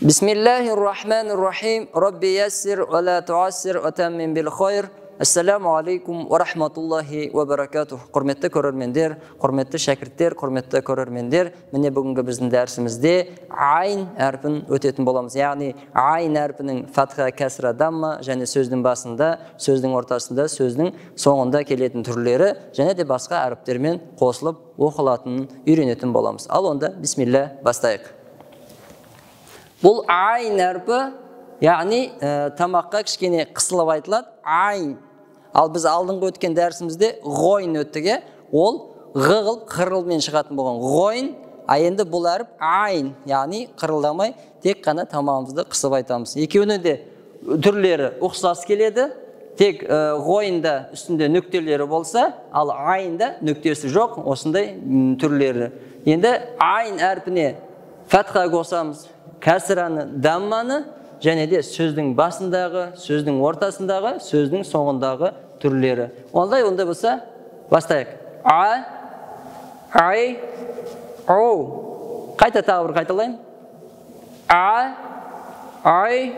Bismillahirrahmanirrahim. Rabbi yassir wa la tu'assir wa tammin bil khair. Assalamu alaikum wa rahmatullahi wa barakatuh. Құрметті көрермендер, құрметті шәкірттер, құрметті көрермендер, міне бүгінгі біздің дәрісімізде айн әрпін өтетін боламыз. Яғни айн әрпінің фатха, кәсра, дамма және сөздің басында, сөздің ортасында, сөздің соңында келетін түрлері және де басқа әріптермен қосылып оқылатынын үйренетін боламыз. Ал онда бисмилля бастайық. Бұл айн әрпі, яғни тамаққа кішкене қысылып айтылады, айн. Ал біз алдыңғы өткен дәрісімізде ғойн өттіге, ол ғығыл қырылмен шығатын болған ғойн, енді бұл әріп айн, яғни қырылдамай, тек қана тамағымызды қысып айтамыз. Екеуіне де түрлері ұқсас келеді, тек ғойнда үстінде нүктелері болса, ал айнда нүктесі жоқ, осындай түрлері. Енді айн әрпіне фатха қосамыз, кәсіраны, дамманы, және де сөздің басындағы, сөздің ортасындағы, сөздің соңындағы түрлері. Ондай болса, бастайық. Ай, оу. Қайта тағы бір қайталайын. Ай,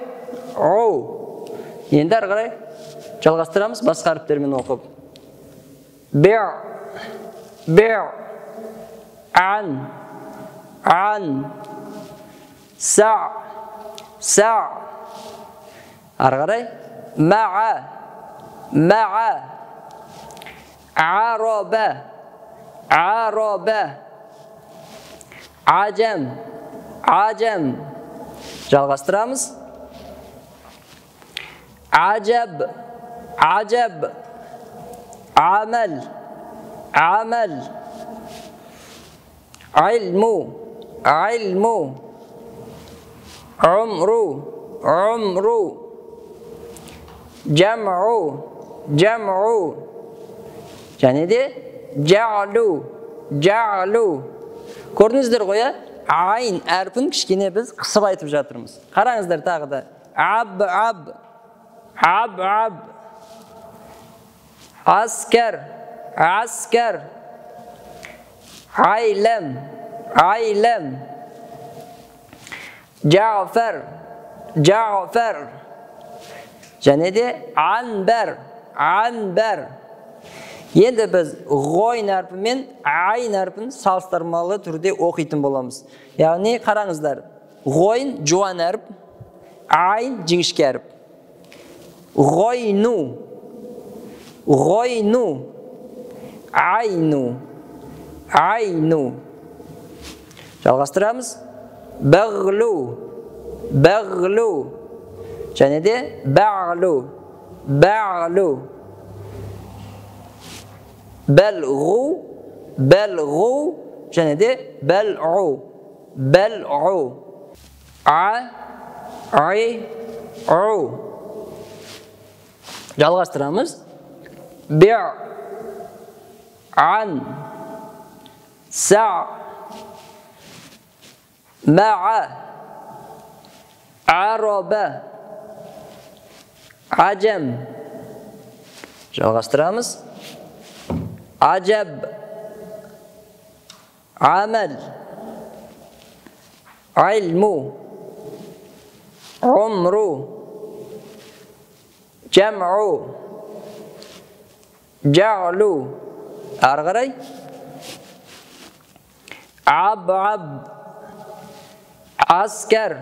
оу. Енді ары қарай жалғастырамыз басқа әріптермен оқып. Бер, ан, Са. Ары қарай. Ма'a. Ароба. Ажам. Жалғастырамыз. Ажаб. Амал. Илму. Умру. Jam'u. Және де жa'лу. Көрдіңіздер ғой, айн әрпін кішкене біз қысып айтып жатырмыз. Қараңыздар тағы да. Аб. Аскар. Айлам. Ja'far. Және де анбар. Енді біз ғойн әрпі мен айн әрпін салыстырмалы түрде оқитын боламыз. Яғни қараңыздар, ғойн жуан әріп, айн жіңішке әріп. Ғойну. Айну. Жалғастырамыз. Бағлу. Және де бa'лу. Бәлғу. Және де бәл'у. Ау. Жалғастырамыз. Ан. Са. Ма'a. Ароба. Ажам. Жалғастырамыз. Ажаб. Амал. Илму. Умру. Jam'u. Ja'lu. Ары қарай. Аб. Аскар.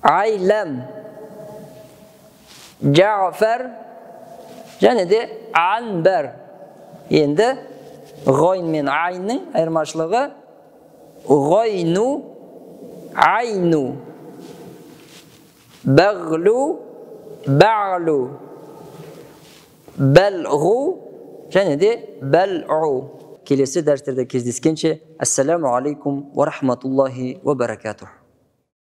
Айлам. Ja'far. Және де анбар. Енді ғойн мен айнның айырмашылығы ғойну, айну. Бағлу, бa'лу. Бәлғу және де бәл'у. Келесі дәрістерде кездескенше, ассаламу алейкум ва рахматуллахи ва баракатух.